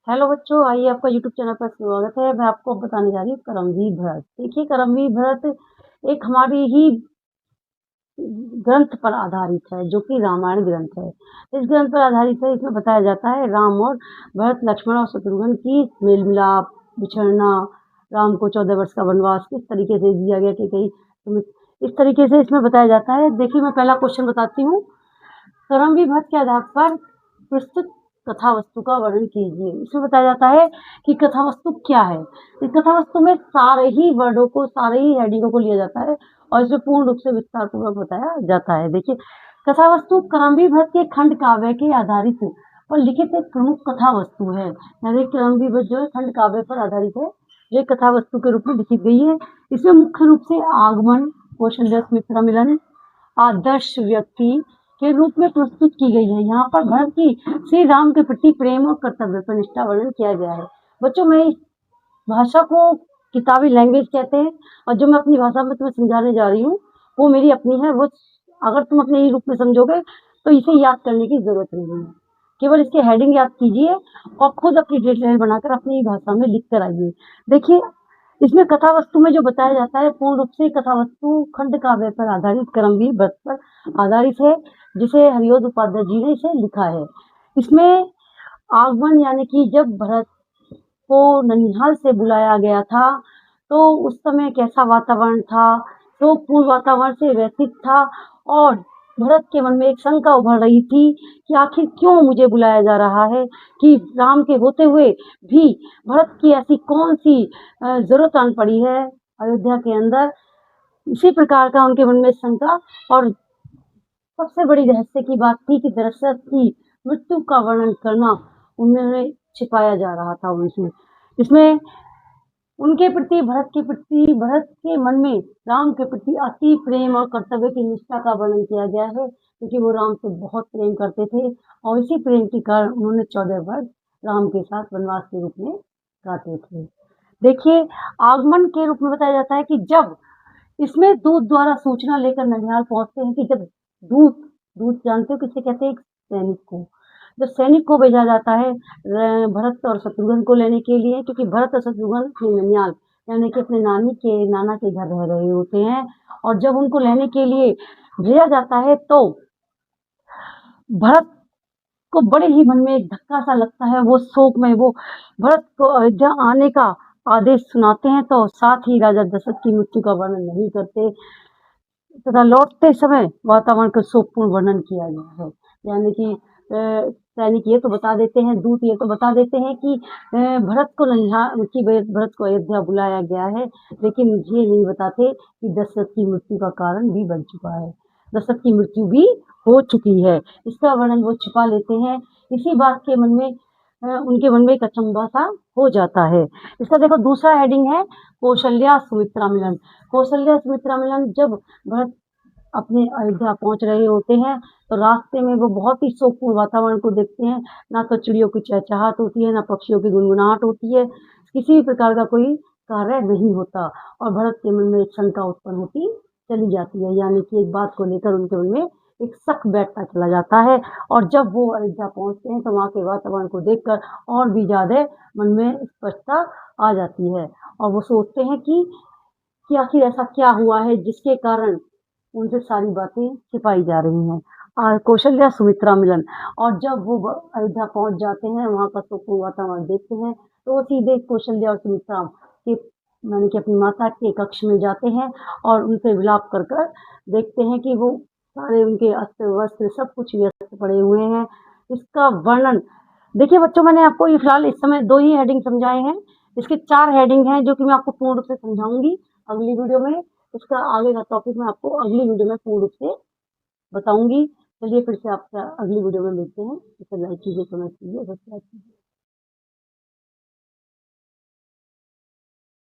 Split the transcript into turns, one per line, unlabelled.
Hello बच्चों, आइए आपका यूट्यूब चैनल पर स्वागत है। मैं आपको बताने जा रही हूँ करमवीर भरत। देखिए, करमवीर भरत एक हमारी ही ग्रंथ पर आधारित है, जो कि रामायण ग्रंथ है। इस ग्रंथ पर आधारित है। इसमें बताया जाता है राम और भरत, लक्ष्मण और शत्रुघ्न की मेल मिलाप, बिछड़ना, राम को 14 वर्ष का वनवास किस तरीके से दिया गया कि कहीं इस तरीके से इसमें बताया जाता है। देखिए, मैं पहला क्वेश्चन बताती हूँ। करमवीर भट्ट के आधार पर प्रस्तुत कथा वस्तु का वर्णन कीजिए। इसमें बताया जाता है कि कथा वस्तु क्या है। इस कथा वस्तु में सारे ही वर्डों को, सारे ही हेडिंगों को लिया जाता है और इसमें पूर्ण रूप से विस्तार पूर्वक बताया जाता है। देखिए, कथा वस्तु करमवीर भट्ट के खंड काव्य के आधारित और लिखित एक प्रमुख कथा वस्तु है। यानी करमवीर भट्ट जो है खंड काव्य पर आधारित है, जो कथा वस्तु के रूप में लिखी गई है। इसमें मुख्य रूप से आगमन, कौशल्या सुमित्रा मिलन, आदर्श व्यक्ति के रूप में प्रस्तुत की गई है। यहाँ पर भरत की श्री राम के प्रति प्रेम और कर्तव्य पर निष्ठा वर्णन किया गया है। बच्चों, मैं इस भाषा को किताबी लैंग्वेज कहते हैं और जो मैं अपनी भाषा में तुम्हें समझाने जा रही हूँ वो मेरी अपनी है। वो अगर तुम अपने ही रूप में समझोगे तो इसे याद करने की जरूरत नहीं है। केवल इसके हेडिंग याद कीजिए और खुद अपनी डिटेल बनाकर अपनी भाषा में लिख कर आइए। देखिए, इसमें कथा वस्तु में जो बताया जाता है पूर्ण रूप से कथा वस्तु खंड काव्य पर आधारित करमवीर भट्ट पर आधारित है, जिसे हरिओद उपाध्याय जी ने इसे लिखा है। इसमें आगमन यानी कि जब भरत को ननिहाल से बुलाया गया था तो उस समय कैसा वातावरण था, तो पूर्व वातावरण से व्यथित था और भरत के मन में एक शंका उभर रही थी कि आखिर क्यों मुझे बुलाया जा रहा है, कि राम के होते हुए भी भरत की ऐसी कौन सी जरूरत आन पड़ी है अयोध्या के अंदर। इसी प्रकार का उनके मन में शंका। और सबसे बड़ी रहस्य की बात थी कि दशरथ की मृत्यु का वर्णन करना उन्हें छिपाया जा रहा था उनसे। इसमें उनके प्रति भरत के मन में राम के प्रति अति प्रेम और कर्तव्य की निष्ठा का वर्णन किया गया है, क्योंकि वो राम से बहुत प्रेम करते थे और इसी प्रेम के कारण उन्होंने 14 वर्ष राम के साथ वनवास के रूप में काटे थे। देखिए, आगमन के रूप में बताया जाता है कि जब इसमें दूत द्वारा सूचना लेकर ननिहाल पहुंचते हैं, कि जब दूत जानते हो किसे कहते हैं? सैनिक को। जब सैनिक को भेजा जाता है भरत और शत्रुघ्न को लेने के लिए, क्योंकि भरत और शत्रुघ्न ननिहाल यानी कि अपने नाना के घर रह रहे होते हैं, और जब उनको लेने के लिए भेजा जाता है तो भरत को बड़े ही मन में एक धक्का सा लगता है। वो शोक में वो भरत को अयोध्या आने का आदेश सुनाते हैं, तो साथ ही राजा दशरथ की मृत्यु का वर्णन नहीं करते तथा लौटते समय वातावरण का शोकपूर्ण वर्णन किया गया है। यानी कि सैनिक ये तो बता देते हैं, दूत ये तो बता देते हैं कि भरत को अयोध्या बुलाया गया है, लेकिन ये नहीं बताते कि दशरथ की मृत्यु का कारण भी बन चुका है, दशरथ की मृत्यु भी हो चुकी है। इसका वर्णन वो छिपा लेते हैं। इसी बात के मन में उनके मन में एक अचंभा सा हो जाता है। इसका देखो दूसरा हेडिंग है कौशल्या सुमित्रा मिलन। कौशल्या सुमित्रा मिलन, जब भरत अपने अयोध्या पहुंच रहे होते हैं तो रास्ते में वो बहुत ही शोकपूर्ण वातावरण को देखते हैं। ना तो चिड़ियों की चहचहाट होती है, ना पक्षियों की गुनगुनाहट होती है, किसी भी प्रकार का कोई कार्य नहीं होता और भरत के मन में एक शंका उत्पन्न होती चली जाती है। यानी कि एक बात को लेकर उनके मन में एक शक बैठता चला जाता है और जब वो अयोध्या पहुंचते हैं तो वहाँ के वातावरण को देखकर और भी ज्यादा मन में स्पष्टता आ जाती है और वो सोचते हैं कि आखिर ऐसा क्या हुआ है जिसके कारण उनसे सारी बातें छिपाई जा रही हैं। कौशल्या सुमित्रा मिलन, और जब वो अयोध्या पहुंच जाते हैं, वहाँ का शोकपूर्ण वातावरण देखते हैं, तो वो सीधे कौशल्या और सुमित्रा के यानी कि अपनी माता के कक्ष में जाते हैं और उनसे विलाप कर देखते हैं कि वो सारे उनके अस्त्र वस्त्र सब कुछ व्यस्त पड़े हुए हैं। इसका वर्णन देखिए बच्चों, मैंने आपको ये फिलहाल इस समय 2 ही हेडिंग समझाए हैं। इसके 4 हेडिंग हैं जो कि मैं आपको पूर्ण रूप से समझाऊंगी अगली वीडियो में। इसका आगे का टॉपिक मैं आपको अगली वीडियो में पूर्ण रूप से बताऊंगी। चलिए फिर से आपसे अगली वीडियो में मिलते हैं। इसे लाइक कीजिए, कमेंट कीजिए, सब्सक्राइब कीजिए।